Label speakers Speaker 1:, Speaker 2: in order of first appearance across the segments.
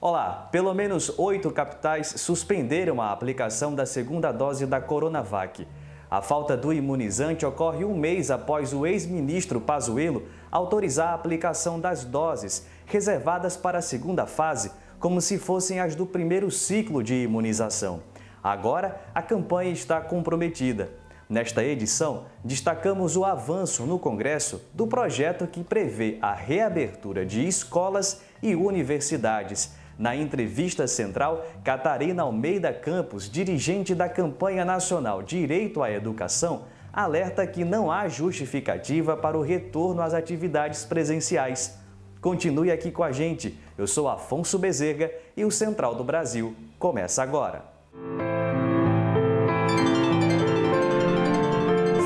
Speaker 1: Olá, pelo menos 8 capitais suspenderam a aplicação da segunda dose da Coronavac. A falta do imunizante ocorre um mês após o ex-ministro Pazuello autorizar a aplicação das doses reservadas para a segunda fase, como se fossem as do primeiro ciclo de imunização. Agora, a campanha está comprometida. Nesta edição, destacamos o avanço no Congresso do projeto que prevê a reabertura de escolas e universidades. Na entrevista central, Catarina Almeida Campos, dirigente da campanha nacional Direito à Educação, alerta que não há justificativa para o retorno às atividades presenciais. Continue aqui com a gente. Eu sou Afonso Bezerra e o Central do Brasil começa agora.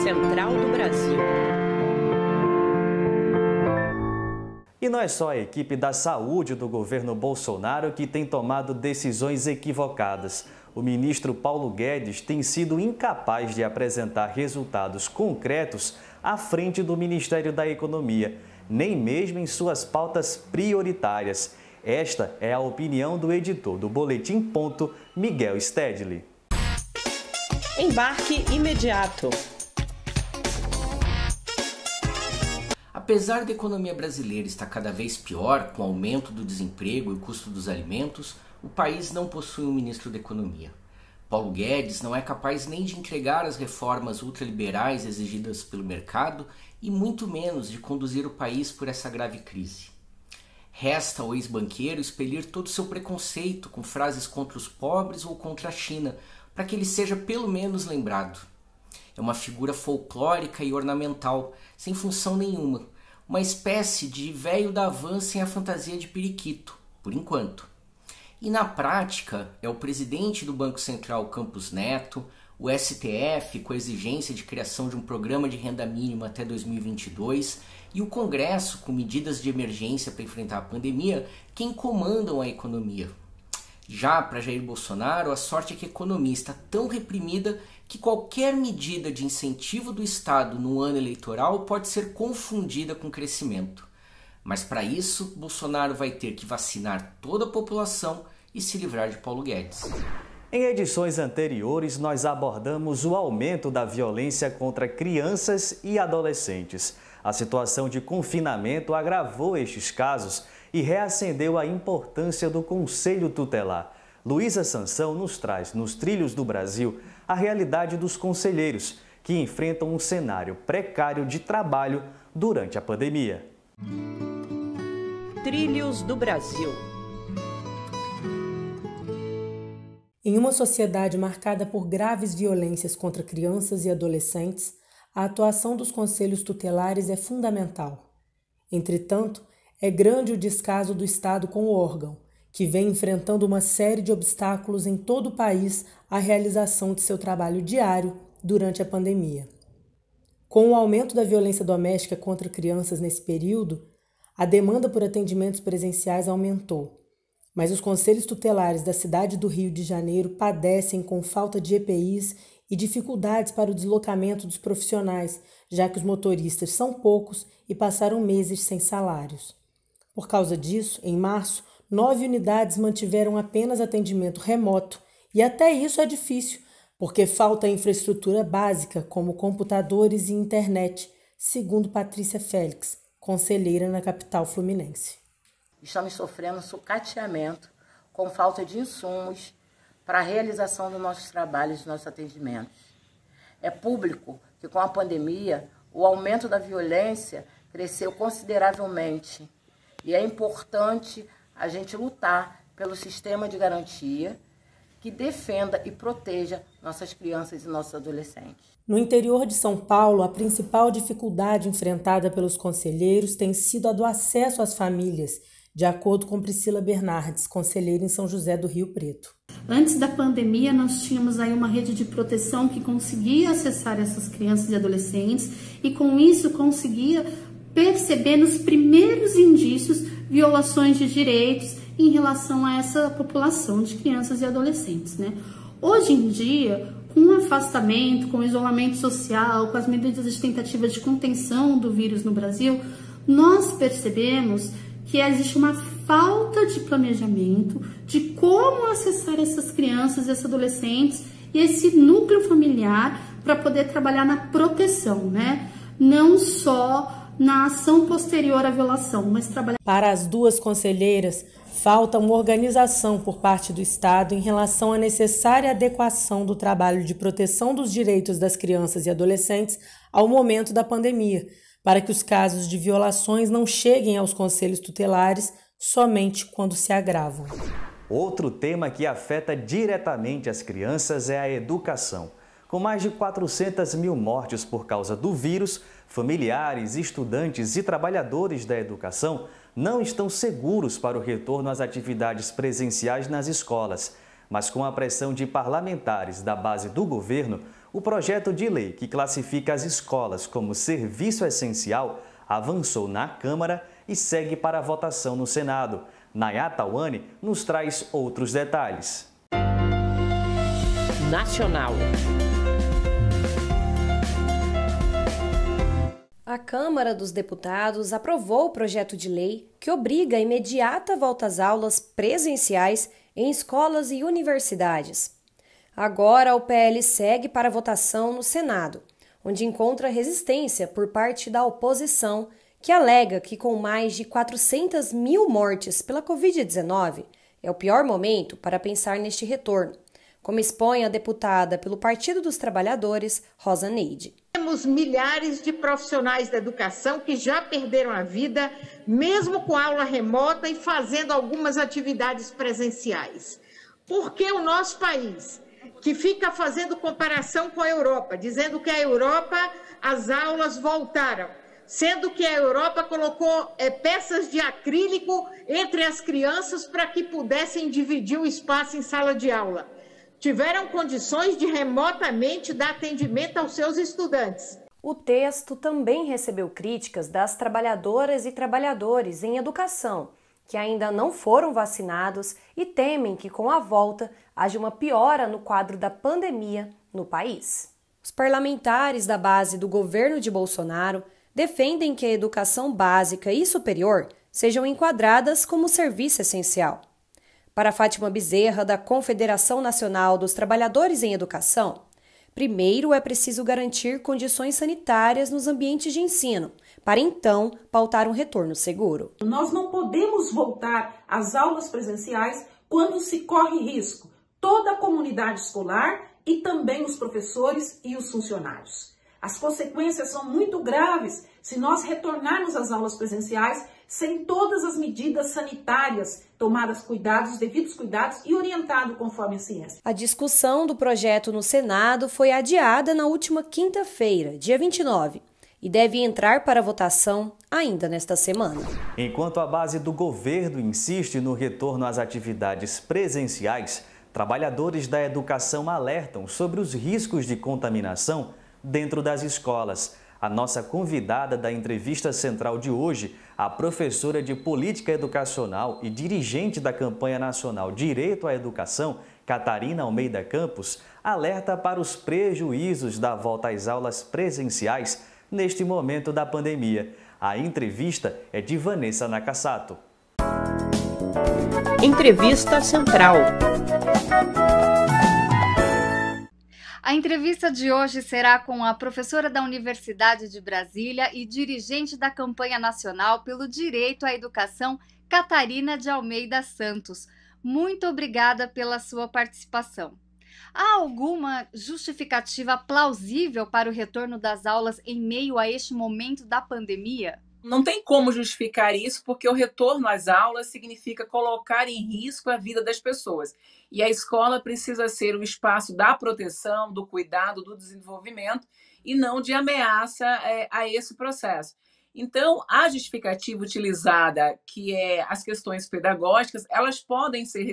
Speaker 2: Central do Brasil.
Speaker 1: E não é só a equipe da saúde do governo Bolsonaro que tem tomado decisões equivocadas. O ministro Paulo Guedes tem sido incapaz de apresentar resultados concretos à frente do Ministério da Economia, nem mesmo em suas pautas prioritárias. Esta é a opinião do editor do Boletim Ponto, Miguel Stedley.
Speaker 2: Embarque imediato.
Speaker 3: Apesar da economia brasileira estar cada vez pior com o aumento do desemprego e o custo dos alimentos, o país não possui um ministro da Economia. Paulo Guedes não é capaz nem de entregar as reformas ultraliberais exigidas pelo mercado e muito menos de conduzir o país por essa grave crise. Resta ao ex-banqueiro expelir todo o seu preconceito com frases contra os pobres ou contra a China, para que ele seja pelo menos lembrado. É uma figura folclórica e ornamental, sem função nenhuma, uma espécie de véio da van sem a fantasia de periquito, por enquanto. E na prática, é o presidente do Banco Central, Campos Neto, o STF, com a exigência de criação de um programa de renda mínima até 2022, e o Congresso, com medidas de emergência para enfrentar a pandemia, quem comandam a economia. Já para Jair Bolsonaro, a sorte é que a economia está tão reprimida que qualquer medida de incentivo do Estado no ano eleitoral pode ser confundida com crescimento. Mas para isso, Bolsonaro vai ter que vacinar toda a população e se livrar de Paulo Guedes.
Speaker 1: Em edições anteriores, nós abordamos o aumento da violência contra crianças e adolescentes. A situação de confinamento agravou estes casos e reacendeu a importância do Conselho Tutelar. Luísa Sansão nos traz, nos Trilhos do Brasil, a realidade dos conselheiros, que enfrentam um cenário precário de trabalho durante a pandemia.
Speaker 2: Trilhos do Brasil.
Speaker 4: Em uma sociedade marcada por graves violências contra crianças e adolescentes, a atuação dos conselhos tutelares é fundamental. Entretanto, é grande o descaso do Estado com o órgão, que vem enfrentando uma série de obstáculos em todo o país à realização de seu trabalho diário durante a pandemia. Com o aumento da violência doméstica contra crianças nesse período, a demanda por atendimentos presenciais aumentou, mas os conselhos tutelares da cidade do Rio de Janeiro padecem com falta de EPIs e dificuldades para o deslocamento dos profissionais, já que os motoristas são poucos e passaram meses sem salários. Por causa disso, em março, 9 unidades mantiveram apenas atendimento remoto e até isso é difícil, porque falta infraestrutura básica como computadores e internet, segundo Patrícia Félix, conselheira na capital fluminense.
Speaker 5: Estamos sofrendo sucateamento com falta de insumos para a realização dos nossos trabalhos, dos nossos atendimentos. É público que com a pandemia o aumento da violência cresceu consideravelmente e é importante a gente lutar pelo sistema de garantia que defenda e proteja nossas crianças e nossos adolescentes.
Speaker 4: No interior de São Paulo, a principal dificuldade enfrentada pelos conselheiros tem sido a do acesso às famílias, de acordo com Priscila Bernardes, conselheira em São José do Rio Preto.
Speaker 6: Antes da pandemia, nós tínhamos aí uma rede de proteção que conseguia acessar essas crianças e adolescentes e com isso conseguia perceber nos primeiros indícios violações de direitos em relação a essa população de crianças e adolescentes, né? Hoje em dia, com o afastamento, com o isolamento social, com as medidas de tentativa de contenção do vírus no Brasil, nós percebemos que existe uma falta de planejamento de como acessar essas crianças, esses adolescentes e esse núcleo familiar para poder trabalhar na proteção, né? Não só na ação posterior à violação, mas trabalhar.
Speaker 4: Para as duas conselheiras, falta uma organização por parte do Estado em relação à necessária adequação do trabalho de proteção dos direitos das crianças e adolescentes ao momento da pandemia, para que os casos de violações não cheguem aos conselhos tutelares somente quando se agravam.
Speaker 1: Outro tema que afeta diretamente as crianças é a educação. Com mais de 400 mil mortes por causa do vírus, familiares, estudantes e trabalhadores da educação não estão seguros para o retorno às atividades presenciais nas escolas. Mas com a pressão de parlamentares da base do governo, o projeto de lei que classifica as escolas como serviço essencial avançou na Câmara e segue para a votação no Senado. Nayata Wani nos traz outros detalhes.
Speaker 2: Nacional.
Speaker 7: A Câmara dos Deputados aprovou o projeto de lei que obriga a imediata volta às aulas presenciais em escolas e universidades. Agora, o PL segue para votação no Senado, onde encontra resistência por parte da oposição, que alega que com mais de 400 mil mortes pela Covid-19, é o pior momento para pensar neste retorno, como expõe a deputada pelo Partido dos Trabalhadores, Rosa Neide.
Speaker 8: Temos milhares de profissionais da educação que já perderam a vida, mesmo com aula remota e fazendo algumas atividades presenciais. Por que o nosso país, que fica fazendo comparação com a Europa, dizendo que a Europa, as aulas voltaram, sendo que a Europa colocou peças de acrílico entre as crianças para que pudessem dividir o espaço em sala de aula. Tiveram condições de remotamente dar atendimento aos seus estudantes.
Speaker 7: O texto também recebeu críticas das trabalhadoras e trabalhadores em educação, que ainda não foram vacinados e temem que com a volta haja uma piora no quadro da pandemia no país. Os parlamentares da base do governo de Bolsonaro defendem que a educação básica e superior sejam enquadradas como serviço essencial. Para Fátima Bezerra, da Confederação Nacional dos Trabalhadores em Educação, primeiro é preciso garantir condições sanitárias nos ambientes de ensino, para então pautar um retorno seguro.
Speaker 9: Nós não podemos voltar às aulas presenciais quando se corre risco toda a comunidade escolar e também os professores e os funcionários. As consequências são muito graves se nós retornarmos às aulas presenciais sem todas as medidas sanitárias tomadas devidos cuidados e orientado conforme a ciência.
Speaker 7: A discussão do projeto no Senado foi adiada na última quinta-feira, dia 29, e deve entrar para votação ainda nesta semana.
Speaker 1: Enquanto a base do governo insiste no retorno às atividades presenciais, trabalhadores da educação alertam sobre os riscos de contaminação dentro das escolas. A nossa convidada da entrevista central de hoje, a professora de Política Educacional e dirigente da campanha nacional Direito à Educação, Catarina Almeida Campos, alerta para os prejuízos da volta às aulas presenciais neste momento da pandemia. A entrevista é de Vanessa Nakassato.
Speaker 2: Entrevista Central.
Speaker 10: A entrevista de hoje será com a professora da Universidade de Brasília e dirigente da campanha nacional pelo direito à educação, Catarina de Almeida Santos. Muito obrigada pela sua participação. Há alguma justificativa plausível para o retorno das aulas em meio a este momento da pandemia?
Speaker 11: Não tem como justificar isso, porque o retorno às aulas significa colocar em risco a vida das pessoas. E a escola precisa ser o espaço da proteção, do cuidado, do desenvolvimento e não de ameaça a esse processo. Então, a justificativa utilizada, que é as questões pedagógicas, elas podem ser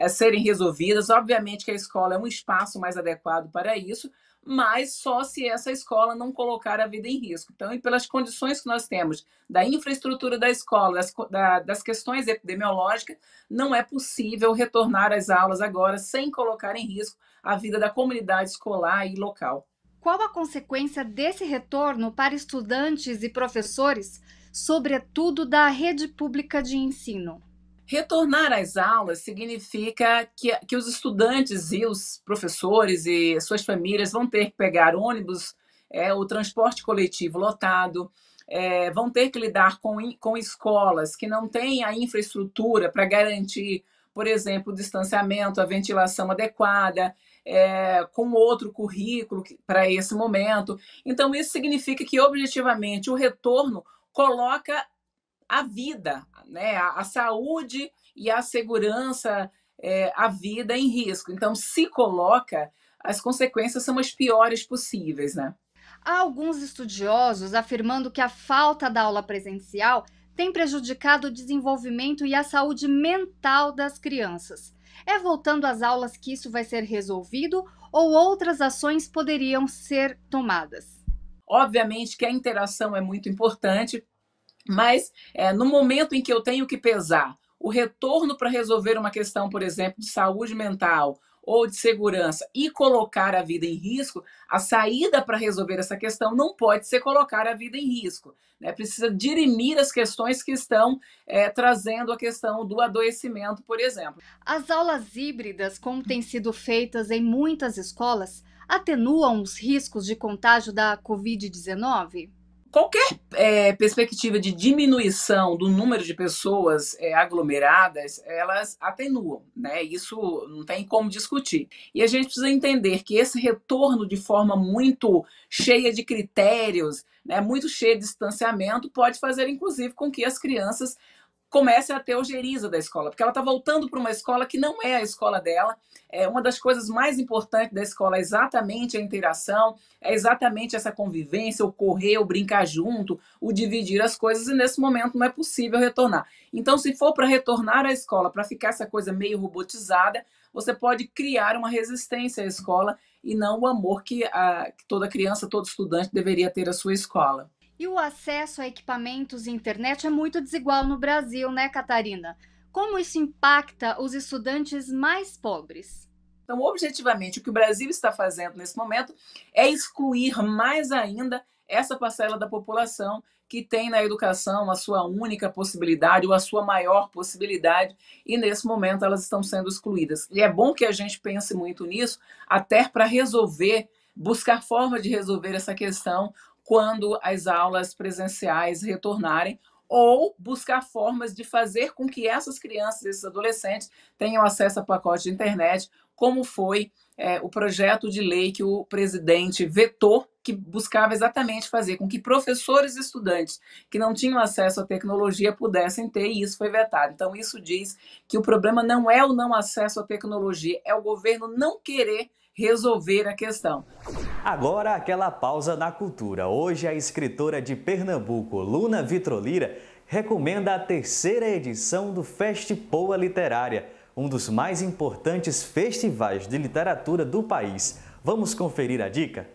Speaker 11: serem resolvidas. Obviamente que a escola é um espaço mais adequado para isso, mas só se essa escola não colocar a vida em risco. Então, e pelas condições que nós temos da infraestrutura da escola, das questões epidemiológicas, não é possível retornar às aulas agora sem colocar em risco a vida da comunidade escolar e local.
Speaker 10: Qual a consequência desse retorno para estudantes e professores, sobretudo da rede pública de ensino?
Speaker 11: Retornar às aulas significa que os estudantes e os professores e suas famílias vão ter que pegar ônibus, o transporte coletivo lotado, vão ter que lidar com escolas que não têm a infraestrutura para garantir, por exemplo, o distanciamento, a ventilação adequada, com outro currículo para esse momento. Então, isso significa que, objetivamente, o retorno coloca a vida, né, a saúde e a segurança, a vida em risco. Então, se coloca, as consequências são as piores possíveis, né?
Speaker 10: Há alguns estudiosos afirmando que a falta da aula presencial tem prejudicado o desenvolvimento e a saúde mental das crianças. É voltando às aulas que isso vai ser resolvido ou outras ações poderiam ser tomadas?
Speaker 11: Obviamente que a interação é muito importante, mas no momento em que eu tenho que pesar o retorno para resolver uma questão, por exemplo, de saúde mental ou de segurança e colocar a vida em risco, a saída para resolver essa questão não pode ser colocar a vida em risco, né? Precisa dirimir as questões que estão trazendo a questão do adoecimento, por exemplo.
Speaker 10: As aulas híbridas, como têm sido feitas em muitas escolas, atenuam os riscos de contágio da Covid-19?
Speaker 11: Qualquer perspectiva de diminuição do número de pessoas aglomeradas, elas atenuam, né? Isso não tem como discutir. E a gente precisa entender que esse retorno de forma muito cheia de critérios, né, muito cheia de distanciamento, pode fazer, inclusive, com que as crianças comecem a ter ojeriza da escola, porque ela está voltando para uma escola que não é a escola dela. Uma das coisas mais importantes da escola é exatamente a interação, é exatamente essa convivência, o correr, o brincar junto, o dividir as coisas, e nesse momento não é possível retornar. Então, se for para retornar à escola, para ficar essa coisa meio robotizada, você pode criar uma resistência à escola e não o amor que toda criança, todo estudante deveria ter à sua escola.
Speaker 10: E o acesso a equipamentos e internet é muito desigual no Brasil, né, Catarina? Como isso impacta os estudantes mais pobres?
Speaker 11: Então, objetivamente, o que o Brasil está fazendo nesse momento é excluir mais ainda essa parcela da população que tem na educação a sua única possibilidade ou a sua maior possibilidade, e nesse momento elas estão sendo excluídas. E é bom que a gente pense muito nisso, até para buscar forma de resolver essa questão quando as aulas presenciais retornarem, ou buscar formas de fazer com que essas crianças e esses adolescentes tenham acesso a pacote de internet, como foi o projeto de lei que o presidente vetou, que buscava exatamente fazer com que professores e estudantes que não tinham acesso à tecnologia pudessem ter, e isso foi vetado. Então, isso diz que o problema não é o não acesso à tecnologia, é o governo não querer resolver a questão.
Speaker 1: Agora, aquela pausa na cultura. Hoje, a escritora de Pernambuco, Luna Vitrolira, recomenda a 3ª edição do Festipoa Literária, um dos mais importantes festivais de literatura do país. Vamos conferir a dica?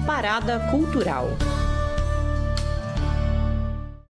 Speaker 2: Parada Cultural.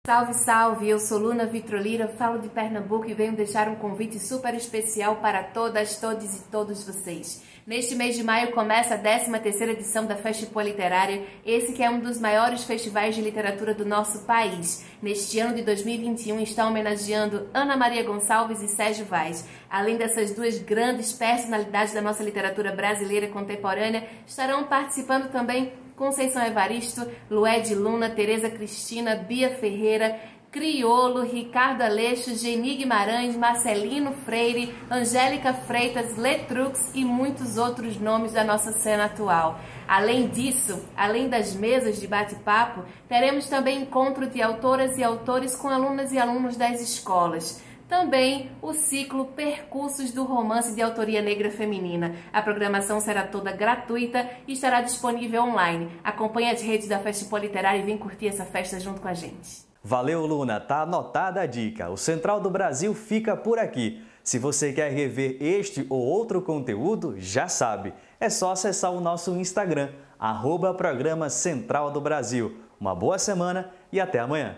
Speaker 12: Salve, salve! Eu sou Luna Vitrolira, falo de Pernambuco e venho deixar um convite super especial para todas, todos e todos vocês. Neste mês de maio começa a 13ª edição da Festipoa Literária, esse que é um dos maiores festivais de literatura do nosso país. Neste ano de 2021 está homenageando Ana Maria Gonçalves e Sérgio Vaz. Além dessas duas grandes personalidades da nossa literatura brasileira contemporânea, estarão participando também Conceição Evaristo, Lued Luna, Tereza Cristina, Bia Ferreira, Criolo, Ricardo Aleixo, Geni Guimarães, Marcelino Freire, Angélica Freitas, Letrux e muitos outros nomes da nossa cena atual. Além disso, além das mesas de bate-papo, teremos também encontro de autoras e autores com alunas e alunos das escolas. Também o ciclo Percursos do Romance de Autoria Negra Feminina. A programação será toda gratuita e estará disponível online. Acompanhe as redes da Festipoa Literária e vem curtir essa festa junto com a gente.
Speaker 1: Valeu, Luna. Tá anotada a dica. O Central do Brasil fica por aqui. Se você quer rever este ou outro conteúdo, já sabe. É só acessar o nosso Instagram, @Programa Central do Brasil. Uma boa semana e até amanhã.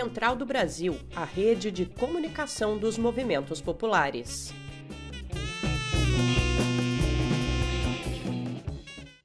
Speaker 2: Central do Brasil, a rede de comunicação dos movimentos populares.